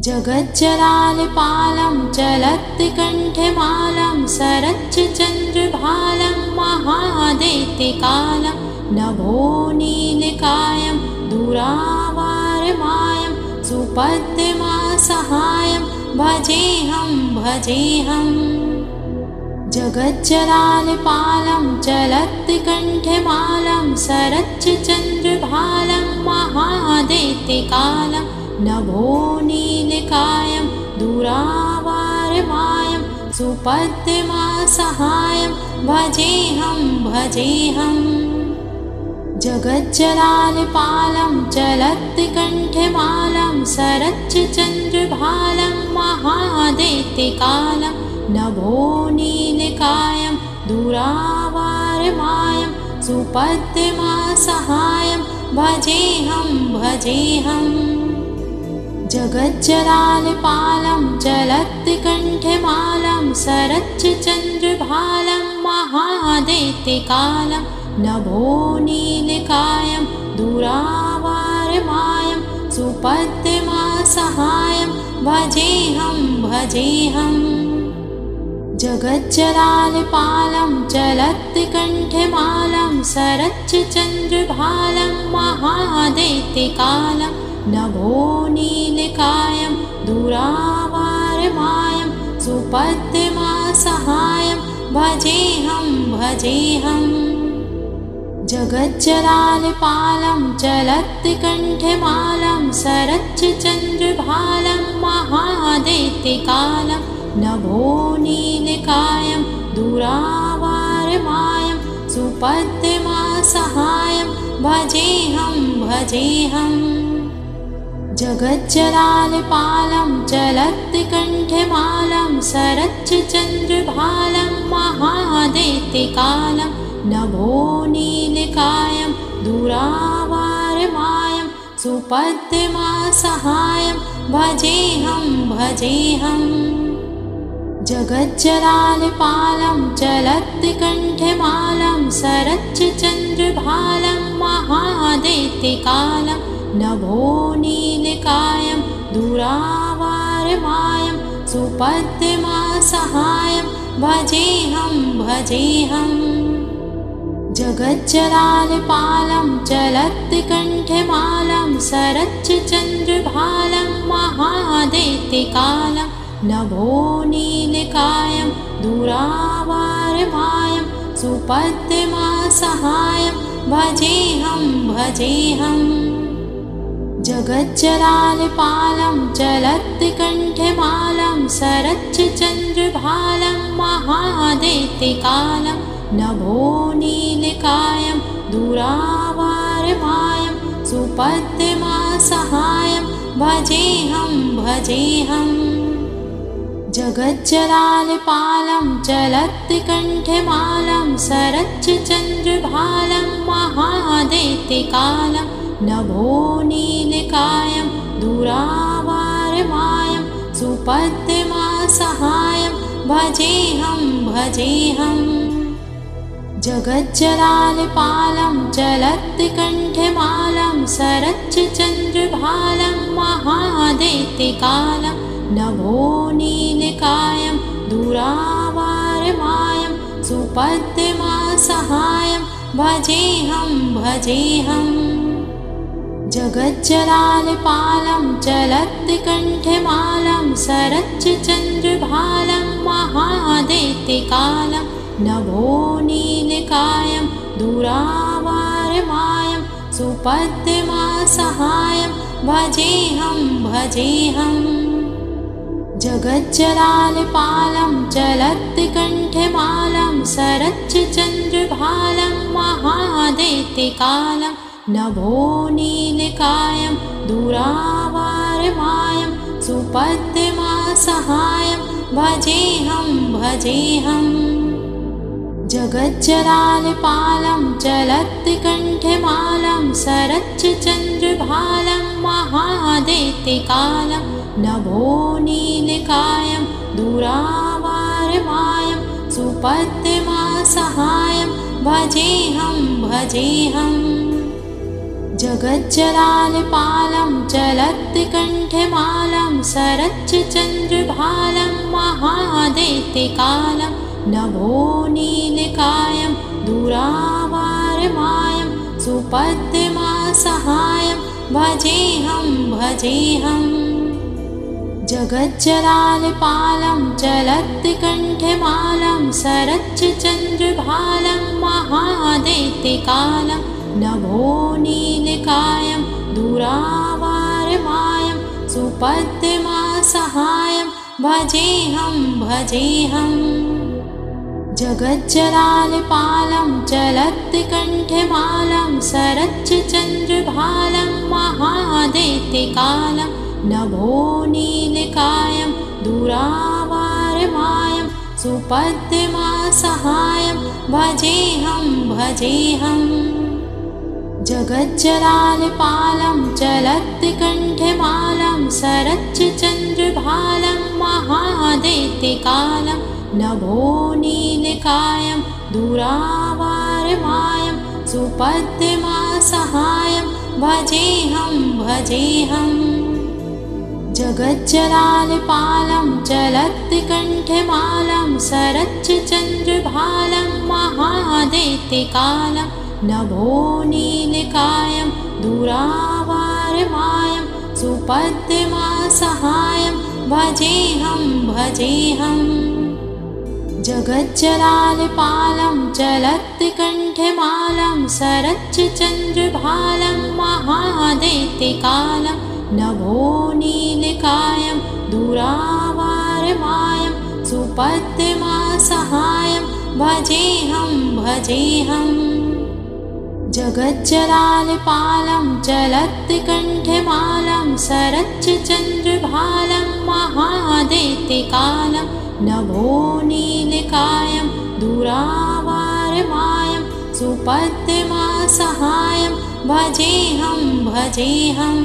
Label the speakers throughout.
Speaker 1: जगज्जलालपालं चलत्कण्ठमालं सरच्चन्द्रभालं महादैत्यकालं नभो नीलकायं दुरावारमायं सुपद्यमासहायं भजेऽहं जगज्जलालपालं चलत्कण्ठमालं सरच्चन्द्रभालं महादैत्यकालं नभो नीलकायं दुरावारमायं सुपद्यमासहायं भजेऽहं जगज्जलालपालं चलत्कण्ठमालं सरच्चन्द्रभालं महादैत्यकालं नभो नीलकायं दुरावारमायं सुपद्यमासहायं भजेऽहं जगज्जलालपालं चलत्कण्ठमालं सरच्चन्द्रभालं महादैत्यकालं नभो नीलकायं दुरावारमायं सुपद्यमासहायं भजेऽहं जगज्जलालपालं चलत्कण्ठमालं सरच्चन्द्रभालं महादैत्यकालं नभो नीलकायं दुरावारमायं सुपद्यमासहायं भजेऽहं जगज्जलालपालं चलत्कण्ठमालं सरच्चन्द्रभालं महादैत्यकालं नभो नीलकायं दुरावारमायं सुपद्यमासहायं भजेऽहं जगज्जलालपालं चलत्कण्ठमालं सरच्चन्द्रभालं महादैत्यकालं नभो नीलकायं दुरावारमायं सुपद्यमासहायं भजेऽहं जगज्जलालपालं चलत्कण्ठमालं सरच्चन्द्रभालं महादैत्यकालं नभो नीलकायं दुरावारमायं सुपद्यमासहायं भजेऽहं जगज्जलालपालं चलत्कण्ठमालं सरच्चन्द्रभालं महादैत्यकालं नभो नीलकायं दुरावारमायं सुपद्यमासहायं भजेऽहं जगज्जलालपालं चलत्कण्ठमालं सरच्चन्द्रभालं महादैत्यकालं नभो नीलकायं दुरावारमायं सुपद्यमासहायं भजेऽहं जगज्जलालपालं चलत्कण्ठमालं सरच्चन्द्रभालं महादैत्यकालं नभो नीलकायं दुरावारमायं सुपद्यमासहायं भजेऽहं जगज्जलालपालं चलत्कण्ठमालं सरच्चन्द्रभालं महादैत्यकालं नभो नीलकायं दुरावारमायं सुपद्यमासहायं भजेऽहं जगज्जलालपालं चलत्कण्ठमालं सरच्चन्द्रभालं महादैत्यकालं नभो नीलकायं दुरावारमायं सुपद्यमासहायं भजेऽहं जगज्जलालपालं चलत्कण्ठमालं सरच्चन्द्रभालं महादैत्यकालं नभो नीलकायं दुरावारमायं सुपद्यमासहायं भजेऽहं जगज्जलालपालं चलत्कण्ठमालं सरच्चन्द्रभालं महादैत्यकालं नभो नीलकायं दुरावारमायं सुपद्यमासहायं भजेऽहं जगज्जलालपालं चलत्कण्ठमालं सरच्चन्द्रभालं महादैत्यकालं नभो नीलकायं दुरावारमायं सुपद्मासहायं भजेऽहं जगज्जलालपालं चलत्कण्ठमालं सरच्चन्द्रभालं महादैत्यकालं नभो नीलकायं दुरावारमायं सुपद्मासहायं भजेऽहं जगज्जलालपालं चलत्कण्ठमालं सरच्चन्द्रभालं महादैत्यकालं नभो नीलकायं दुरावारमायं सुपद्मासहायं भजेऽहं जगज्जलालपालं चलत्कण्ठमालं सरच्चन्द्रभालं महादैत्यकालं नभो नीलकायं दुरावारमायं सुपद्मासहायं भजेऽहं जगज्जलालपालं चलत्कण्ठमालं सरच्चन्द्रभालं महादैत्यकालं नभो नीलकायं दुरावारमायं सुपद्मासहायं भजेऽहं जगज्जलालपालं चलत्कण्ठमालं सरच्चन्द्रभालं महादैत्यकालं नभो नीलकायं दुरावारमायं सुपद्मासहायं भजेऽहं जगज्जलालपालं चलत्कण्ठमालं सरच्चन्द्रभालं महादैत्यकालं नभो नीलकायं दुरावारमायं सुपद्मासहायं भजेऽहं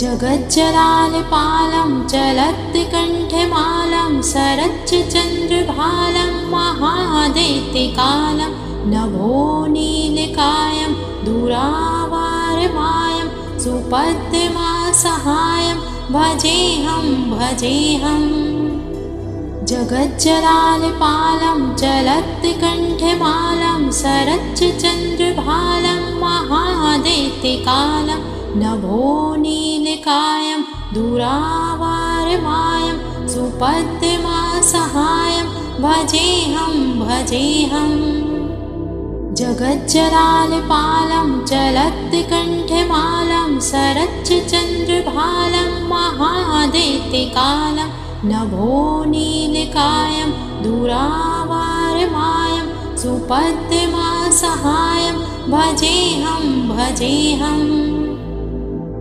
Speaker 1: जगज्जलालपालं चलत्कण्ठमालं सरच्चन्द्रभालं महादैत्यकालं नभो नीलकायं दुरावारमायं सुपद्मासहायं भजेऽहं जगज्जलालपालं चलत्कण्ठमालं सरच्चन्द्रभालं महादैत्यकालं नभो नीलकायं दुरावारमायं सुपद्मासहायं भजेऽहं जगज्जलालपालं चलत्कण्ठमालं सरच्चन्द्रभालं महादैत्यकालं नभो नीलकायं दुरावारमायं सुपद्मासहायं भजेऽहं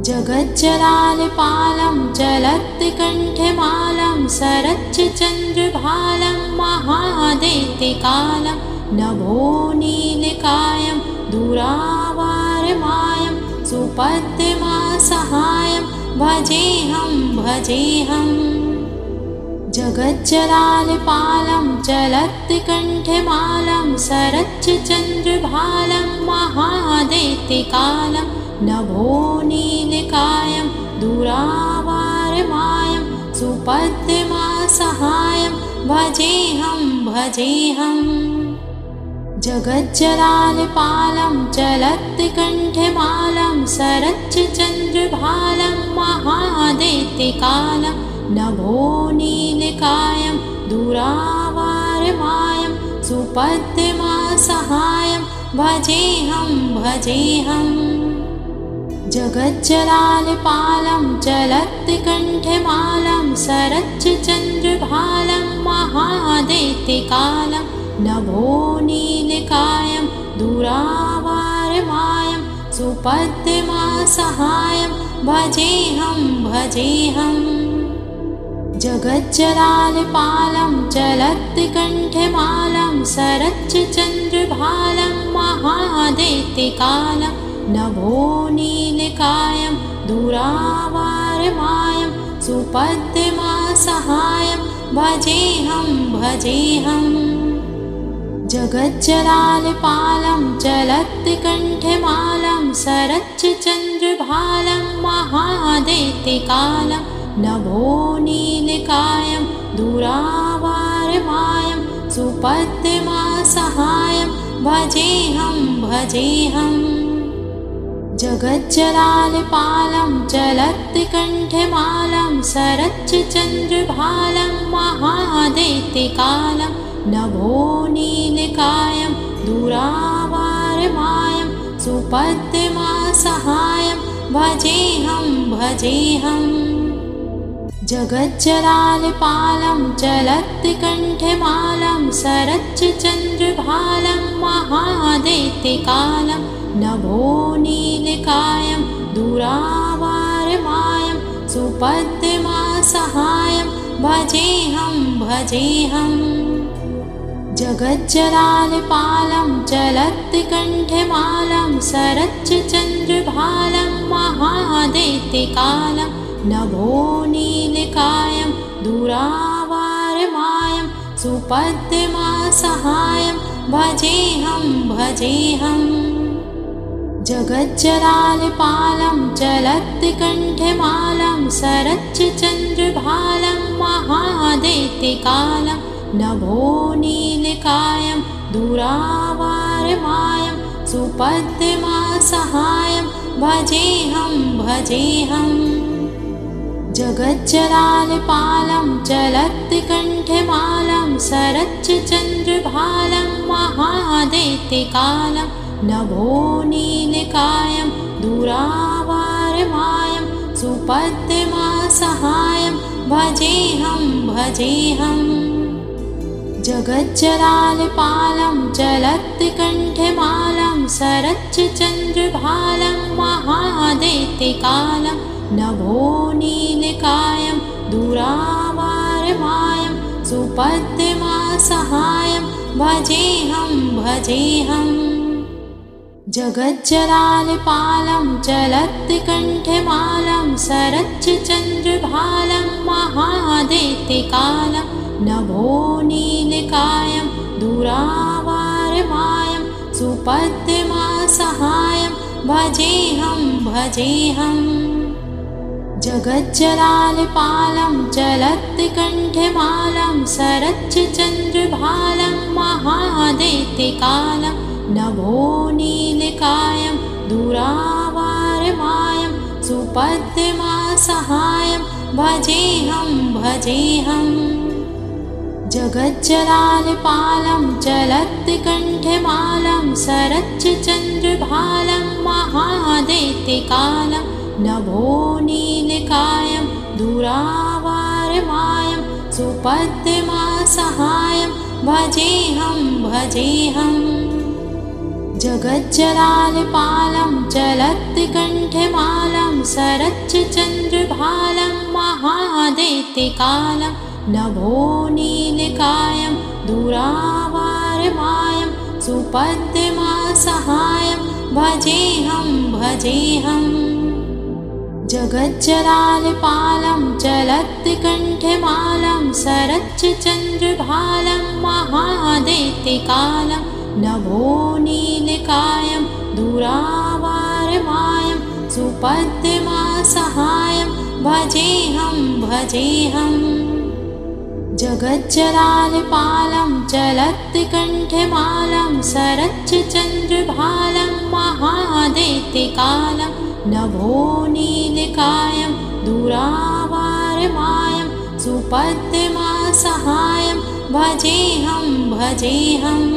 Speaker 1: जगज्जलालपालं चलत्कण्ठमालं सरच्चन्द्रभालं महादैत्यकालं नभो नीलकायं दुरावारमायं सुपद्मासहायं भजेऽहं जगज्जलालपालं चलत्कण्ठमालं सरच्चन्द्रभालं महादैत्यकालं नभो नीलकायं दुरावारमायं सुपद्मासहायं भजेऽहं जगज्जलालपालं चलत्कण्ठमालं सरच्चन्द्रभालं महादैत्यकालं नभो नीलकायं दुरावारमायं सुपद्मासहायं भजेऽहं जगज्जलालपालं चलत्कण्ठमालं सरच्चन्द्रभालं महादैत्यकालं नभो नीलकायं दुरावारमायं सुपद्मासहायं भजेऽहं जगज्जलालपालं चलत्कण्ठमालं सरच्चन्द्रभालं महादैत्यकालं नभो नीलकायं दुरावारमायं सुपद्मासहायं भजेऽहं जगज्जलालपालं जलत्कण्ठमालं सरच्चन्द्रभालं महादैत्यकालं नभो नीलकायं दुरावारमायं सुपद्मासहायं भजेऽहं भजेऽहम् जगज्जलालपालं जलत्कण्ठमालं सरच्चन्द्रभालं महादैत्यकालं नभो नीलकायं दुरावारमायं सुपद्मासहायं भजेऽहं भजेऽहम् जगज्जलालपालं जलत्कण्ठमालं सरच्चन्द्रभालं महादैत्यकालं नभो नीलकायं दुरावारमायं सुपद्मासहायं भजेऽहं भजेऽहम् जगज्जलालपालं जलत्कण्ठमालं सरच्चन्द्रभालं महादैत्यकालं नभो नीलकायं दुरावारमायं सुपद्मासहायं भजेऽहं भजेऽहम् जगज्जलालपालं जलत्कण्ठमालं सरच्चन्द्रभालं महादैत्यकालं नभो नीलकायं दुरावारमायं सुपद्मासहायं भजेऽहं भजेऽहम् जगज्जलालपालं जलत्कण्ठमालं सरच्चन्द्रभालं महादैत्यकालं नभो नीलकायं दुरावारमायं सुपद्मासहायं भजेऽहं भजेऽहम् जगज्जलालपालं जलत्कण्ठमालं सरच्चन्द्रभालं महादैत्यकालं नभो नीलकायं दुरावारमायं सुपद्मासहायं भजेऽहं भजेऽहम् जगज्जलालपालं जलत्कण्ठमालं सरच्चन्द्रभालं महादैत्यकालं नभो नीलकायं दुरावारमायं सुपद्मासहायं भजेऽहं भजेऽहम् जगज्जलालपालं जलत्कण्ठमालं सरच्चन्द्रभालं महादैत्यकालं नभो नीलकायं दुरावारमायं सुपद्मासहायं भजेऽहं भजेऽहम् जगज्जलालपालं जलत्कण्ठमालं सरच्चन्द्रभालं महादैत्यकालं नभो नीलकायं दुरावारमायं सुपद्मासहायं भजेऽहं भजेऽहम् जगज्जलालपालं जलत्कण्ठमालं सरच्चन्द्रभालं महादैत्यकालं नभो नीलकायं दुरावारमायं सुपद्मासहायं भजेऽहं भजेऽहम् जगज्जलालपालं जलत्कण्ठमालं सरच्चन्द्रभालं महादैत्यकालं नभो नीलकायं दुरावारमायं सुपद्मासहायं भजेऽहं भजेऽहम् जगज्जलालपालं जलत्कण्ठमालं सरच्चन्द्रभालं महादैत्यकालं नभो नीलकायं दुरावारमायं सुपद्मासहायं भजेऽहं भजेऽहम्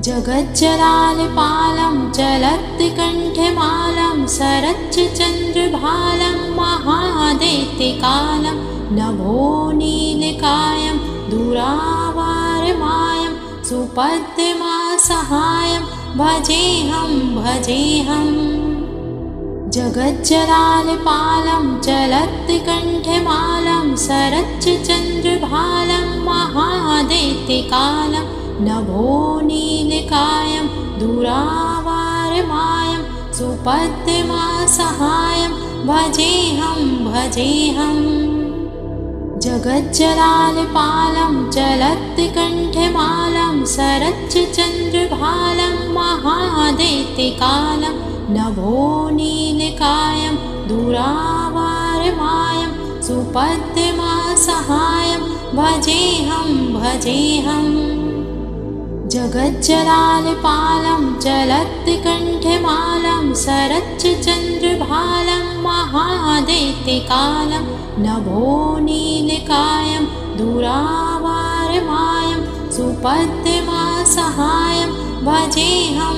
Speaker 1: जगज्जलालपालं जलत्कण्ठमालं सरच्चन्द्रभालं महादैत्यकालं नभो नीलकायं दुरावारमायं सुपद्मासहायं भजेऽहं भजेऽहम् जगज्जलालपालं जलत्कण्ठमालं सरच्चन्द्रभालं महादैत्यकालं नभो नीलकायं दुरावारमायं सुपद्मासहायं भजेऽहं भजेऽहम् जगज्जलालपालं चलत्कण्ठमालं सरच्चन्द्रभालं महादैत्यकालं नभो नीलकायं दुरावारमायं सुपद्यमासहायं भजेऽहं जगज्जलालपालं चलत्कण्ठमालं सरच्चन्द्रभालं महादैत्यकालं नभो नीलकायं दुरावारमायं सुपद्यमासहायं भजेऽहं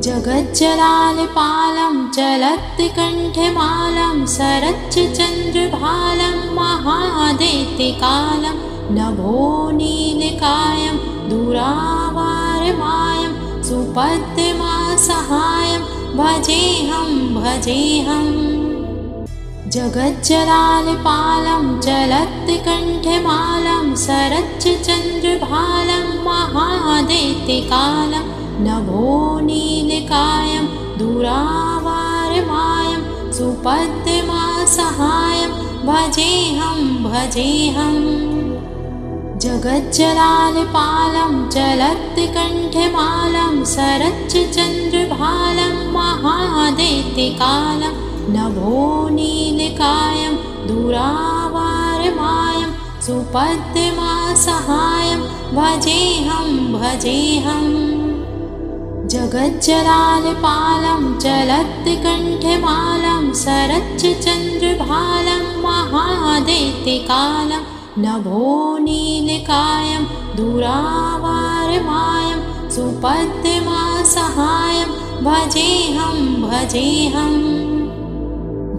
Speaker 1: जगज्जलालपालं चलत्कण्ठमालं सरच्चन्द्रभालं महादैत्यकालं नभो नीलकायं दुरावारमायं सुपद्यमासहायं भजेऽहं जगज्जलालपालं चलत्कण्ठमालं सरच्चन्द्रभालं महादैत्यकालं नभो नीलकायं दुरावारमायं सुपद्यमासहायं भजेऽहं जगज्जलालपालं चलत्कण्ठमालं सरच्चन्द्रभालं महादैत्यकालं नभो नीलकायं दुरावारमायं सुपद्यमासहायं भजेऽहं जगज्जलालपालं चलत्कण्ठमालं सरच्चन्द्रभालं महादैत्यकालं नभो नीलकायं दुरावारमायं सुपद्यमासहायं भजेऽहं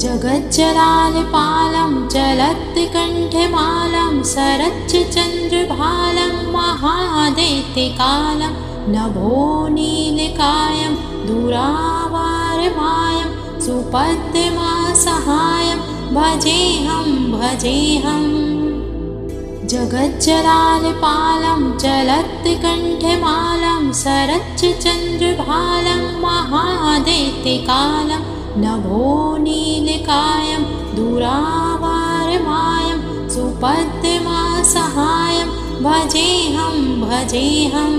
Speaker 1: जगज्जलालपालं चलत्कण्ठमालं सरच्चन्द्रभालं महादैत्यकालं नभो नीलकायं दुरावारमायं सुपद्यमासहायं भजेऽहं जगज्जलालपालं चलत्कण्ठमालं सरच्चन्द्रभालं महादैत्यकालं नभो नीलकायं दुरावारमायं सुपद्यमासहायं भजेऽहं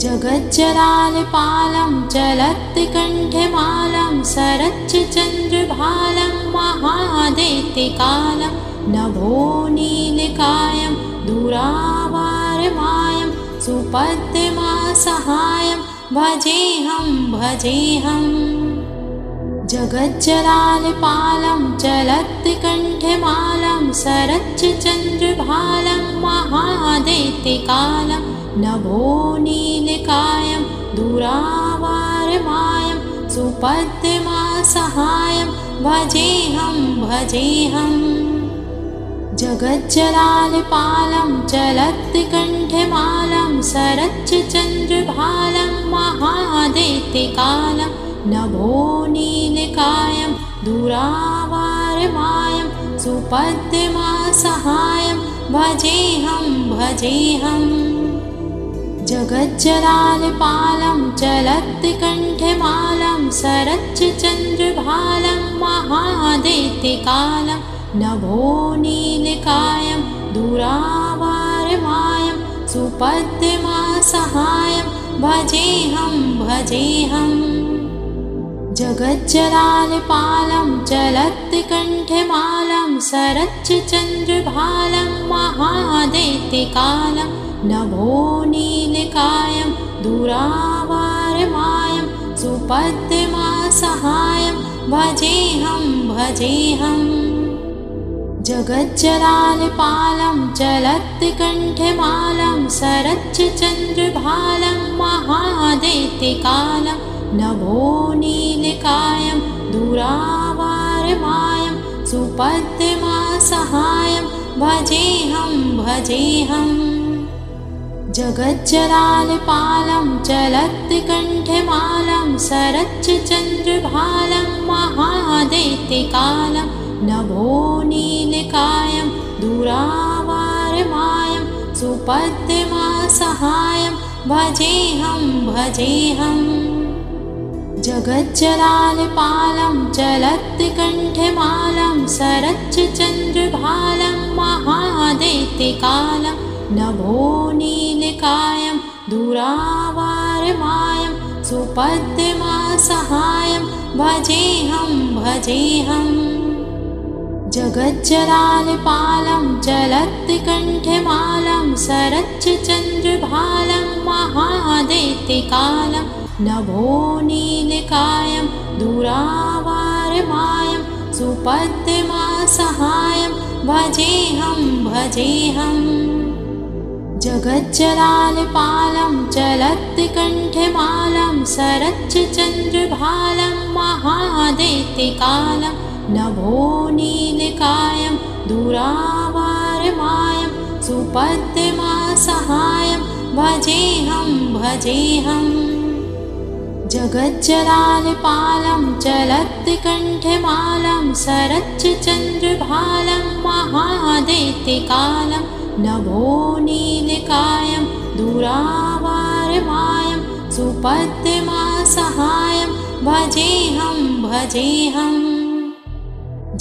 Speaker 1: जगज्जलालपालं चलत्कण्ठमालं सरच्चन्द्रभालं महादैत्यकालं नभो नीलकायं दुरावारमायं सुपद्यमासहायं भजेऽहं जगज्जलालपालं चलत्कण्ठमालं सरच्चन्द्रभालं महादैत्यकालं नभो नीलकायं दुरावारमायं सुपद्यमासहायं भजेऽहं जगज्जलालपालं चलत्कण्ठमालं सरच्चन्द्रभालं महादैत्यकालं नभो नीलकायं दुरावारमायं सुपद्यमासहायं भजेऽहं जगज्जलालपालं चलत्कण्ठमालं सरच्चन्द्रभालं महादैत्यकालं नभो नीलकायं दुरावारमायं सुपद्यमासहायं भजेऽहं जगज्जलालपालं चलत्कण्ठमालं सरच्चन्द्रभालं महादैत्यकालं नभो नीलकायं दुरावारमायं सुपद्यमासहायं भजेऽहं जगज्जलालपालं चलत्कण्ठमालं सरच्चन्द्रभालं महादैत्यकालं नभो नीलकायं दुरावारमायं सुपद्यमासहायं भजेऽहं जगज्जलालपालं चलत्कण्ठमालं सरच्चन्द्रभालं महादैत्यकालं नभो नीलकायं दुरावारमायं सुपद्यमासहायं भजेऽहं जगज्जलालपालं चलत्कण्ठमालं सरच्चन्द्रभालं महादैत्यकालं नभो नीलकायं दुरावारमायं सुपद्यमासहायं भजेऽहं जगज्जलालपालं चलत्कण्ठमालं सरच्चन्द्रभालं महादैत्यकालं नभो नीलकायं दुरावारमायं सुपद्यमासहायं भजेऽहं जगज्जलालपालं चलत्कण्ठमालं सरच्चन्द्रभालं महादैत्यकालं नभो नीलकायं दुरावारमायं सुपद्यमासहायं भजेऽहं जगज्जलालपालं चलत्कण्ठमालं सरच्चन्द्रभालं महादैत्यकालं नभो नीलकायं दुरावारमायं सुपद्यमासहायं भजेऽहं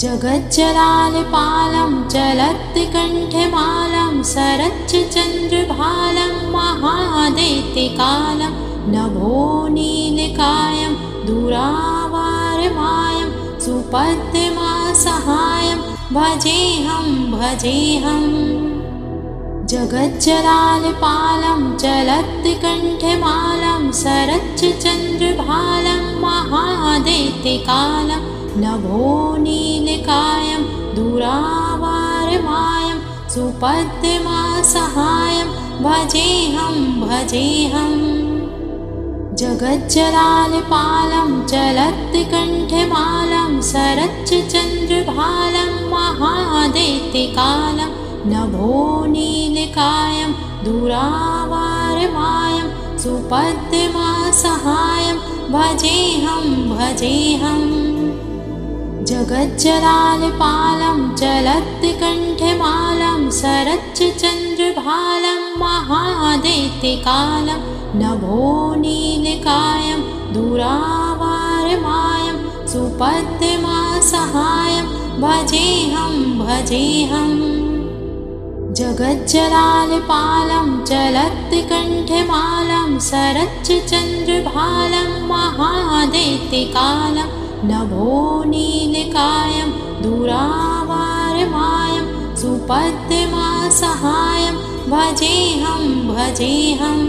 Speaker 1: जगज्जलालपालं चलत्कण्ठमालं सरच्चन्द्रभालं महादैत्यकालं नभो नीलकायं दुरावारमायं सुपद्यमासहायं भजेऽहं जगज्जलालपालं चलत्कण्ठमालं सरच्चन्द्रभालं महादैत्यकालं नभो नीलकायं दुरावारमायं सुपद्यमासहायं भजेऽहं जगज्जलालपालं चलत्कण्ठमालं सरच्चन्द्रभालं महादैत्यकालं नभो नीलकायं दुरावारमायं सुपद्यमासहायं भजेऽहं जगज्जलालपालं चलत्कण्ठमालं सरच्चन्द्रभालं महादैत्यकालं नभो नीलकायं दुरावारमायं सुपद्यमासहायं भजेऽहं जगज्जलालपालं चलत्कण्ठमालं सरच्चन्द्रभालं महादैत्यकालं नभो नीलकायं दुरावारमायं सुपद्यमासहायं भजेऽहं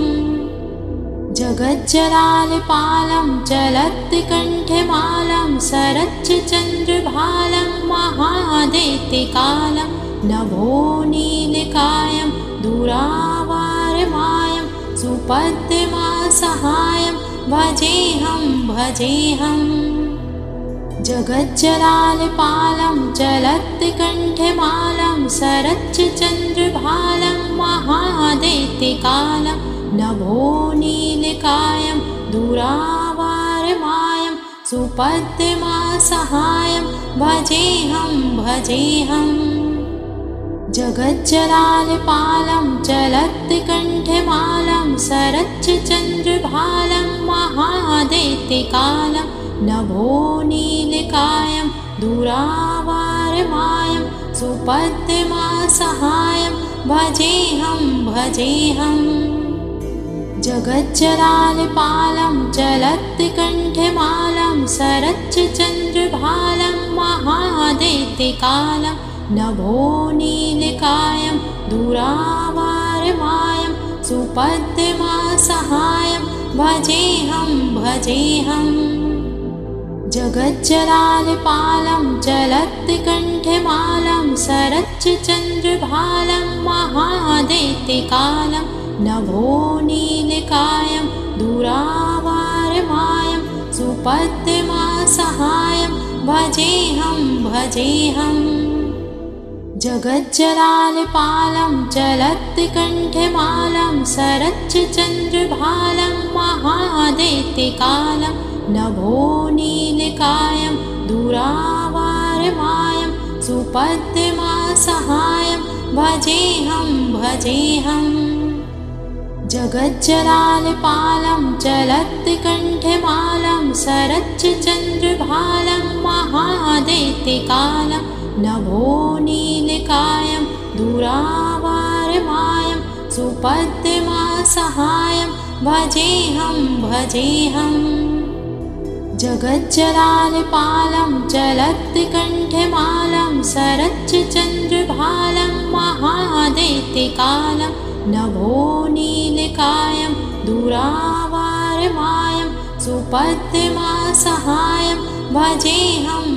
Speaker 1: जगज्जलालपालं चलत्कण्ठमालं सरच्चन्द्रभालं महादैत्यकालं नभो नीलकायं दुरावारमायं सुपद्यमासहायं भजेऽहं जगज्जलालपालं चलत्कण्ठमालं सरच्चन्द्रभालं महादैत्यकालं नभो नीलकायं दुरावारमायं सुपद्यमासहायं भजेऽहं जगज्जलालपालं चलत्कण्ठमालं सरच्चन्द्रभालं महादैत्यकालं नभो नीलकायं दुरावारमायं सुपद्यमासहायं भजेऽहं जगज्जलालपालं चलत्कण्ठमालं सरच्चन्द्रभालं महादैत्यकालं नभो नीलकायं दुरावारमायं सुपद्यमासहायं भजेऽहं जगज्जलालपालं चलत्कण्ठमालं सरच्चन्द्रभालं महादैत्यकालं नभो नीलकायं दुरावारमायं सुपद्यमासहायं भजेऽहं जगज्जलालपालं चलत्कण्ठमालं सरच्चन्द्रभालं महादैत्यकालं नभो नीलकायं दुरावारमायं सुपद्यमासहायं भजेऽहं जगज्जलालपालं चलत्कण्ठमालं सरच्चन्द्रभालं महादैत्यकालं नभो नीलकायं दुरावारमायं सुपद्यमासहायं भजेऽहं जगज्जलालपालं जलत्कण्ठमालं सरच्चन्द्रभालं महादैत्यकालं नभो नीलकायं दुरावारमायं सुपद्यमासहायं भजेऽहं